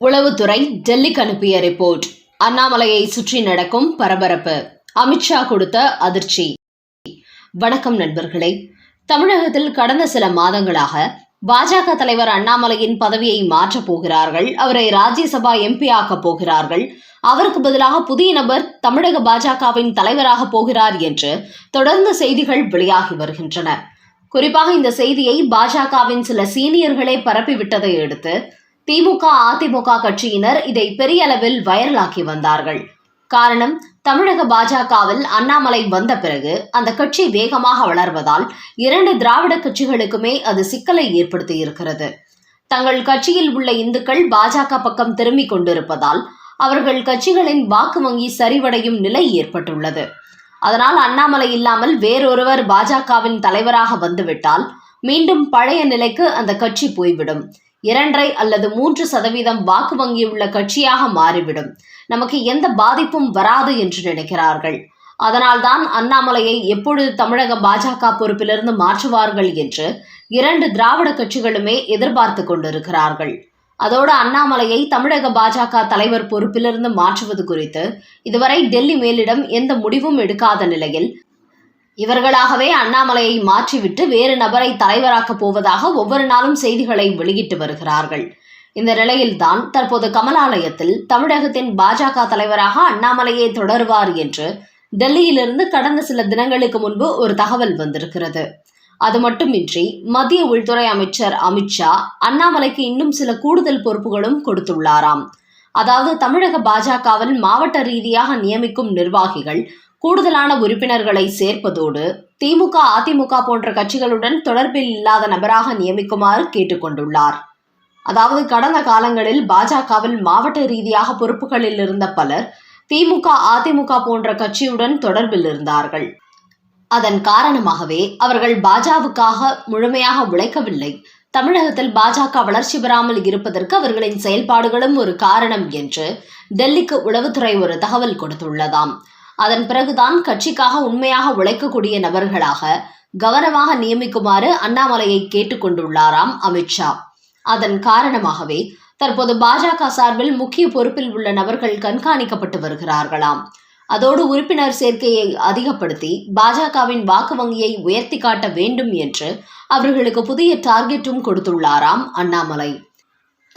உளவுத்துறை டெல்லிக்கு அனுப்பிய ரிப்போர்ட். அண்ணாமலையை சுற்றி நடக்கும் பரபரப்பு. அமித்ஷா கொடுத்த அதிர்ச்சி. வணக்கம் நண்பர்களே. தமிழகத்தில் கடந்த சில மாதங்களாக பாஜக தலைவர் அண்ணாமலையின் பதவியை மாற்றப் போகிறார்கள், அவரை ராஜ்யசபா எம்பி ஆக்கப் போகிறார்கள், அவருக்கு பதிலாக புதிய நபர் தமிழக பாஜகவின் தலைவராக போகிறார் என்று தொடர்ந்து செய்திகள் வெளியாகி வருகின்றன. குறிப்பாக இந்த செய்தியை பாஜகவின் சில சீனியர்களே பரப்பிவிட்டதை அடுத்து திமுக, அதிமுக கட்சியினர் இதை பெரிய அளவில் வைரலாக்கி வந்தார்கள். காரணம், தமிழக பாஜகவில் அண்ணாமலை வந்த பிறகு அந்த கட்சி வேகமாக வளர்வதால் இரண்டு திராவிட கட்சிகளுக்குமே அது சிக்கலை ஏற்படுத்தி இருக்கிறது. தங்கள் கட்சியில் உள்ள இந்துக்கள் பாஜக பக்கம் திரும்பிக் கொண்டிருப்பதால் அவர்கள் கட்சிகளின் வாக்கு வங்கி சரிவடையும் நிலை ஏற்பட்டுள்ளது. அதனால் அண்ணாமலை இல்லாமல் வேறொருவர் பாஜகவின் தலைவராக வந்துவிட்டால் மீண்டும் பழைய நிலைக்கு அந்த கட்சி போய்விடும். 2 அல்லது 3% வாக்கு வங்கியுள்ள கட்சியாக மாறிவிடும். நமக்கு எந்த பாதிப்பும் வராது என்று நினைக்கிறார்கள். அதனால்தான் அண்ணாமலையை எப்பொழுது தமிழக பாஜக பொறுப்பிலிருந்து மாற்றுவார்கள் என்று 2 திராவிட கட்சிகளுமே எதிர்பார்த்து கொண்டிருக்கிறார்கள். அதோடு அண்ணாமலையை தமிழக பாஜக தலைவர் பொறுப்பிலிருந்து மாற்றுவது குறித்து இதுவரை டெல்லி மேலிடம் எந்த முடிவும் எடுக்காத நிலையில் இவர்களாகவே அண்ணாமலையை மாற்றிவிட்டு வேறு நபரை தலைவராக்கப் போவதாக ஒவ்வொரு நாளும் செய்திகளை வெளியிட்டு வருகிறார்கள். இந்த நிலையில்தான் தற்போது கமலாலயத்தில் தமிழகத்தின் பாஜக தலைவராக அண்ணாமலையே தொடருவார் என்று டெல்லியிலிருந்து கடந்த சில தினங்களுக்கு முன்பு ஒரு தகவல் வந்திருக்கிறது. அது மட்டுமின்றி மத்திய உள்துறை அமைச்சர் அமித்ஷா அண்ணாமலைக்கு இன்னும் சில கூடுதல் பொறுப்புகளும் கொடுத்துள்ளாராம். அதாவது தமிழக பாஜகவில் மாவட்ட ரீதியாக நியமிக்கும் நிர்வாகிகள் கூடுதலான உறுப்பினர்களை சேர்ப்பதோடு திமுக, அதிமுக போன்ற கட்சிகளுடன் தொடர்பில் இல்லாத நபராக நியமிக்குமாறு கேட்டுக்கொண்டுள்ளார். அதாவது கடந்த காலங்களில் பாஜகவில் மாவட்ட ரீதியாக பொறுப்புகளில் இருந்த பலர் திமுக, அதிமுக போன்ற கட்சியுடன் தொடர்பில் இருந்தார்கள். அதன் காரணமாகவே அவர்கள் பாஜகவுக்காக முழுமையாக உழைக்கவில்லை. தமிழகத்தில் பாஜக வளர்ச்சி பெறாமல் இருப்பதற்கு அவர்களின் செயல்பாடுகளும் ஒரு காரணம் என்று டெல்லிக்கு உளவுத்துறை ஒரு தகவல் கொடுத்துள்ளதாம். அதன் பிறகுதான் கட்சிக்காக உண்மையாக உழைக்கக்கூடிய நபர்களாக கவனமாக நியமிக்குமாறு அண்ணாமலையை கேட்டுக்கொண்டுள்ளாராம் அமித்ஷா. அதன் காரணமாகவே தற்போது பாஜக சார்பில் முக்கிய பொறுப்பில் உள்ள நபர்கள் கண்காணிக்கப்பட்டு வருகிறார்களாம். அதோடு உறுப்பினர் சேர்க்கையை அதிகப்படுத்தி பாஜகவின் வாக்கு வங்கியை உயர்த்தி காட்ட வேண்டும் என்று அவர்களுக்கு புதிய டார்கெட்டும் கொடுத்துள்ளாராம் அண்ணாமலை.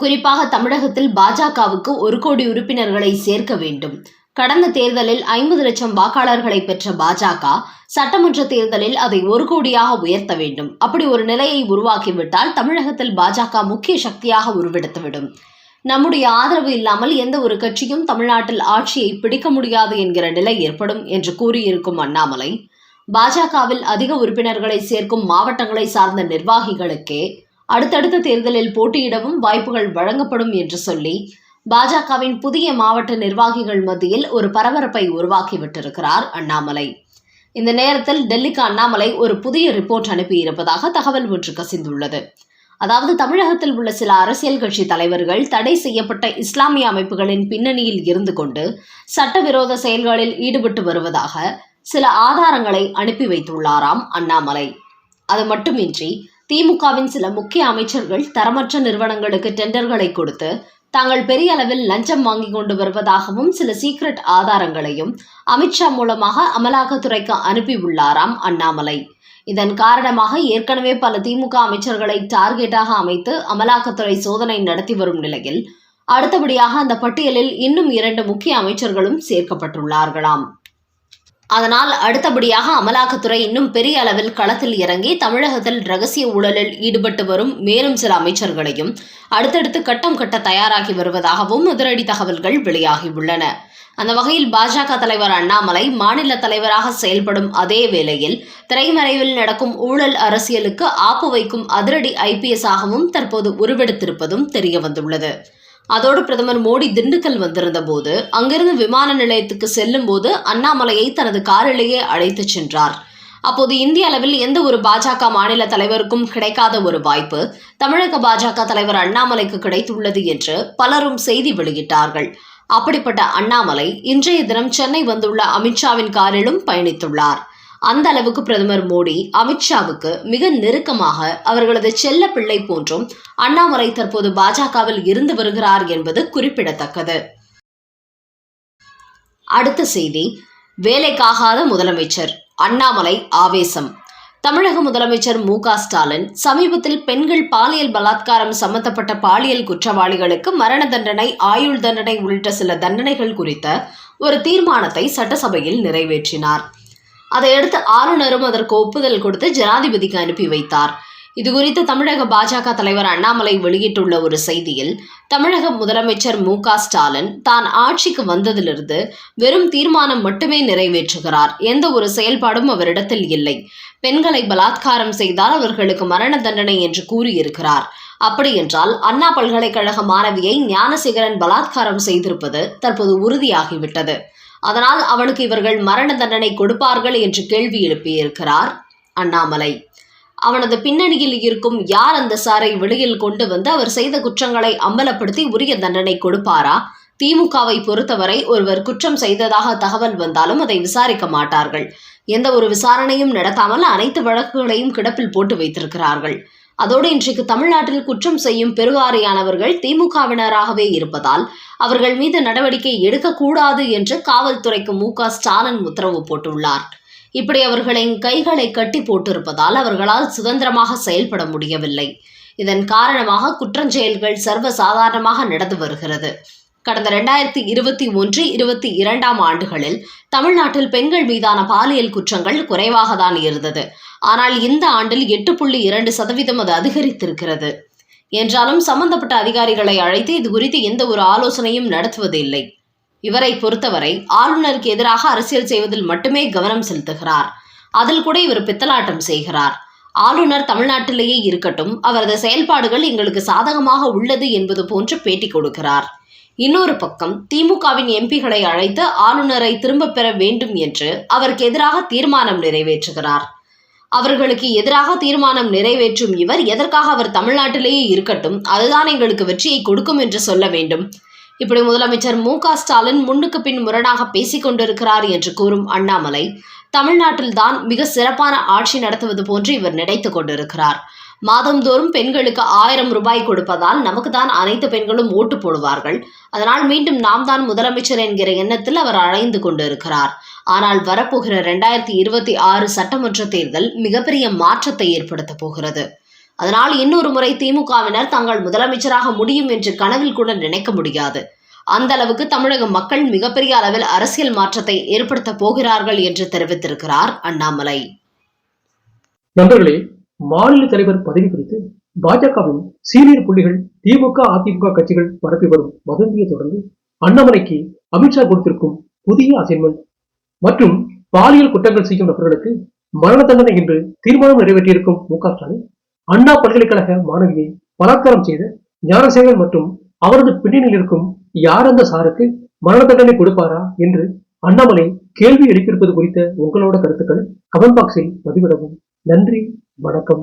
குறிப்பாக தமிழகத்தில் பாஜகவுக்கு 1 கோடி உறுப்பினர்களை சேர்க்க வேண்டும். கடந்த தேர்தலில் 50 லட்சம் வாக்காளர்களை பெற்ற பாஜக சட்டமன்ற தேர்தலில் அதை 1 கோடியாக உயர்த்த வேண்டும். அப்படி ஒரு நிலையை உருவாக்கிவிட்டால் தமிழகத்தில் பாஜக முக்கிய சக்தியாக உருவெடுத்துவிடும். நம்முடைய ஆதரவு இல்லாமல் எந்த ஒரு கட்சியும் தமிழ்நாட்டில் ஆட்சியை பிடிக்க முடியாது என்கிற நிலை ஏற்படும் என்று கூறியிருக்கும் அண்ணாமலை, பாஜகவில் அதிக உறுப்பினர்களை சேர்க்கும் மாவட்டங்களை சார்ந்த நிர்வாகிகளுக்கே அடுத்தடுத்த தேர்தலில் போட்டியிடவும் வாய்ப்புகள் வழங்கப்படும் என்று சொல்லி பாஜகவின் புதிய மாவட்ட நிர்வாகிகள் மத்தியில் ஒரு பரபரப்பை உருவாக்கிவிட்டிருக்கிறார் அண்ணாமலை. இந்த நேரத்தில் டெல்லிக்கு அண்ணாமலை ஒரு புதிய ரிப்போர்ட் அனுப்பியிருப்பதாக தகவல் ஒன்று கசிந்துள்ளது. அதாவது தமிழகத்தில் உள்ள சில அரசியல் கட்சி தலைவர்கள் தடை செய்யப்பட்ட இஸ்லாமிய அமைப்புகளின் பின்னணியில் இருந்து கொண்டு சட்டவிரோத செயல்களில் ஈடுபட்டு வருவதாக சில ஆதாரங்களை அனுப்பி வைத்துள்ளாராம் அண்ணாமலை. அது மட்டுமின்றி திமுகவின் சில முக்கிய அமைச்சர்கள் தரமற்ற நிறுவனங்களுக்கு டெண்டர்களை கொடுத்து தாங்கள் பெரிய அளவில் லஞ்சம் வாங்கி கொண்டு வருவதாகவும் சில சீக்ரெட் ஆதாரங்களையும் அமித்ஷா மூலமாக அமலாக்கத்துறைக்கு அனுப்பியுள்ளாராம் அண்ணாமலை. இதன் காரணமாக ஏற்கனவே பல திமுக அமைச்சர்களை டார்கெட்டாக அமைத்து அமலாக்கத்துறை சோதனை நடத்தி வரும் நிலையில் அடுத்தபடியாக அந்த பட்டியலில் இன்னும் 2 முக்கிய அமைச்சர்களும் சேர்க்கப்பட்டுள்ளார்களாம். அதனால் அடுத்தபடியாக அமலாக்கத்துறை இன்னும் பெரிய அளவில் களத்தில் இறங்கி தமிழகத்தில் ரகசிய ஊழலில் ஈடுபட்டு வரும் மேலும் சில அமைச்சர்களையும் அடுத்தடுத்து கட்டம் கட்ட தயாராகி வருவதாகவும் அதிரடி தகவல்கள் வெளியாகியுள்ளன. அந்த வகையில் பாஜக தலைவர் அண்ணாமலை மாநில தலைவராக செயல்படும் அதே வேளையில் திரைமறைவில் நடக்கும் ஊழல் அரசியலுக்கு ஆப்பு வைக்கும் அதிரடி IPS ஆகவும் தற்போது உருவெடுத்திருப்பதும் தெரியவந்துள்ளது. அதோடு பிரதமர் மோடி திண்டுக்கல் வந்திருந்த போது அங்கிருந்து விமான நிலையத்துக்கு செல்லும் போது அண்ணாமலையை தனது காரிலேயே அழைத்துச் சென்றார். அப்போது இந்திய அளவில் எந்த ஒரு பாஜக மாநில தலைவருக்கும் கிடைக்காத ஒரு வாய்ப்பு தமிழக பாஜக தலைவர் அண்ணாமலைக்கு கிடைத்துள்ளது என்று பலரும் செய்தி வெளியிட்டார்கள். அப்படிப்பட்ட அண்ணாமலை இன்றைய தினம் சென்னை வந்துள்ள அமித்ஷாவின் காரிலும் பயணித்துள்ளார். அந்த அளவுக்கு பிரதமர் மோடி அமித்ஷாவுக்கு மிக நெருக்கமாக அவர்களது செல்ல பிள்ளை போன்றும் அண்ணாமலை தற்போது பாஜகவில் இருந்து வருகிறார் என்பது குறிப்பிடத்தக்கது. அடுத்த செய்தி, வேலைக்காகாத முதலமைச்சர், அண்ணாமலை ஆவேசம். தமிழக முதலமைச்சர் மு.க.ஸ்டாலின் சமீபத்தில் பெண்கள் பாலியல் பலாத்காரம் சம்பந்தப்பட்ட பாலியல் குற்றவாளிகளுக்கு மரண தண்டனை, ஆயுள் தண்டனை உள்ளிட்ட சில தண்டனைகள் குறித்த ஒரு தீர்மானத்தை சட்டசபையில் நிறைவேற்றினார். அதையடுத்து ஆளுநரும் அதற்கு ஒப்புதல் கொடுத்து ஜனாதிபதிக்கு அனுப்பி வைத்தார். இதுகுறித்து தமிழக பாஜக தலைவர் அண்ணாமலை வெளியிட்டுள்ள ஒரு செய்தியில், தமிழக முதலமைச்சர் மு.க.ஸ்டாலின் தான் ஆட்சிக்கு வந்ததிலிருந்து வெறும் தீர்மானம் மட்டுமே நிறைவேற்றுகிறார். எந்த ஒரு செயல்பாடும் அவரிடத்தில் இல்லை. பெண்களை பலாத்காரம் செய்தால் அவர்களுக்கு மரண தண்டனை என்று கூறியிருக்கிறார். அப்படியென்றால் அண்ணா பல்கலைக்கழக மாணவியை ஞானசேகரன் பலாத்காரம் செய்திருப்பது தற்போது உறுதியாகிவிட்டது. அதனால் அவனுக்கு இவர்கள் மரண தண்டனை கொடுப்பார்கள் என்று கேள்வி எழுப்பியிருக்கிறார் அண்ணாமலை. அவனது பின்னணியில் இருக்கும் யார் அந்த சாரை வெளியில் கொண்டு வந்து அவர் செய்த குற்றங்களை அம்பலப்படுத்தி உரிய தண்டனை கொடுப்பாரா? திமுகவை பொறுத்தவரை ஒருவர் குற்றம் செய்ததாக தகவல் வந்தாலும் அதை விசாரிக்க மாட்டார்கள். எந்த ஒரு விசாரணையும் நடத்தாமல் அனைத்து வழக்குகளையும் கிடப்பில் போட்டு வைத்திருக்கிறார்கள். அதோடு இன்றைக்கு தமிழ்நாட்டில் குற்றம் செய்யும் பெருவாரியானவர்கள் திமுகவினராகவே இருப்பதால் அவர்கள் மீது நடவடிக்கை எடுக்கக்கூடாது என்று காவல்துறைக்கு மு.க.ஸ்டாலின் உத்தரவு போட்டுள்ளார். இப்படி அவர்களின் கைகளை கட்டி போட்டிருப்பதால் அவர்களால் சுதந்திரமாக செயல்பட முடியவில்லை. இதன் காரணமாக குற்றச்செயல்கள் சர்வசாதாரணமாக நடந்து வருகிறது. கடந்த 2021-22 ஆண்டுகளில் தமிழ்நாட்டில் பெண்கள் மீதான பாலியல் குற்றங்கள் குறைவாக தான் இருந்தது. ஆனால் இந்த ஆண்டில் 8.2% அது அதிகரித்திருக்கிறது. என்றாலும் சம்பந்தப்பட்ட அதிகாரிகளை அழைத்து இது குறித்து எந்த ஒரு ஆலோசனையும் நடத்துவது இல்லை. இவரை பொறுத்தவரை ஆளுநருக்கு எதிராக அரசியல் செய்வதில் மட்டுமே கவனம் செலுத்துகிறார். அதில் கூட இவர் பித்தலாட்டம் செய்கிறார். ஆளுநர் தமிழ்நாட்டிலேயே இருக்கட்டும், அவரது செயல்பாடுகள் எங்களுக்கு சாதகமாக உள்ளது என்பது போன்று பேட்டி கொடுக்கிறார். இன்னொரு பக்கம் திமுகவின் எம்பிகளை அழைத்து ஆளுநரை திரும்ப பெற வேண்டும் என்று அவருக்கு எதிராக தீர்மானம் நிறைவேற்றுகிறார். அவர்களுக்கு எதிராக தீர்மானம் நிறைவேற்றும் இவர் எதற்காக அவர் தமிழ்நாட்டிலேயே இருக்கட்டும், அதுதான் எங்களுக்கு வெற்றியை கொடுக்கும் என்று சொல்ல வேண்டும்? இப்படி முதலமைச்சர் மு.க.ஸ்டாலின் முன்னுக்கு பின் முரணாக பேசிக் கொண்டிருக்கிறார் என்று கூறும் அண்ணாமலை, தமிழ்நாட்டில்தான் மிக சிறப்பான ஆட்சி நடத்துவது போன்று இவர் நினைத்துக் கொண்டிருக்கிறார். மாதந்தோறும் பெண்களுக்கு 1000 ரூபாய் கொடுப்பதால் நமக்கு தான் அனைத்து பெண்களும் ஓட்டு போடுவார்கள், அதனால் மீண்டும் நாம் தான் முதலமைச்சர் என்கிற எண்ணத்தில் அவர் அலைந்து கொண்டிருக்கிறார். ஆனால் வரப்போகிற 2026 சட்டமன்ற தேர்தல் மிகப்பெரிய மாற்றத்தை ஏற்படுத்த போகிறது. அதனால் இன்னொரு முறை திமுகவினர் தாங்கள் முதலமைச்சராக முடியும் என்று கனவில் கூட நினைக்க முடியாது. அந்த அளவுக்கு தமிழக மக்கள் மிகப்பெரிய அளவில் அரசியல் மாற்றத்தை ஏற்படுத்த போகிறார்கள் என்று தெரிவித்திருக்கிறார் அண்ணாமலை. நண்பர்களே, மாநில தலைவர் பதவி குறித்து பாஜகவின் சீனியர் புள்ளிகள் திமுக, அதிமுக கட்சிகள் பரப்பி வரும் வதந்தியை தொடர்ந்து அண்ணாமலைக்கு அமித்ஷா கொடுத்திருக்கும் புதிய அசைன்மெண்ட் மற்றும் பாலியல் குற்றங்கள் செய்யும் நபர்களுக்கு மரண தண்டனை என்று தீர்மானம் நிறைவேற்றியிருக்கும் மு.க.ஸ்டாலின், அண்ணா பல்கலைக்கழக மாணவியை பலாத்காரம் செய்த ஞானசேகரன் மற்றும் அவரது பின்னணியில் இருக்கும் யார் அந்த சாருக்கு மரண தண்டனை கொடுப்பாரா என்று அண்ணாமலை கேள்வி எழுப்பியிருப்பது குறித்த உங்களோட கருத்துக்களை கமெண்ட் பாக்ஸில் பதிவிடவும். நன்றி, வணக்கம்.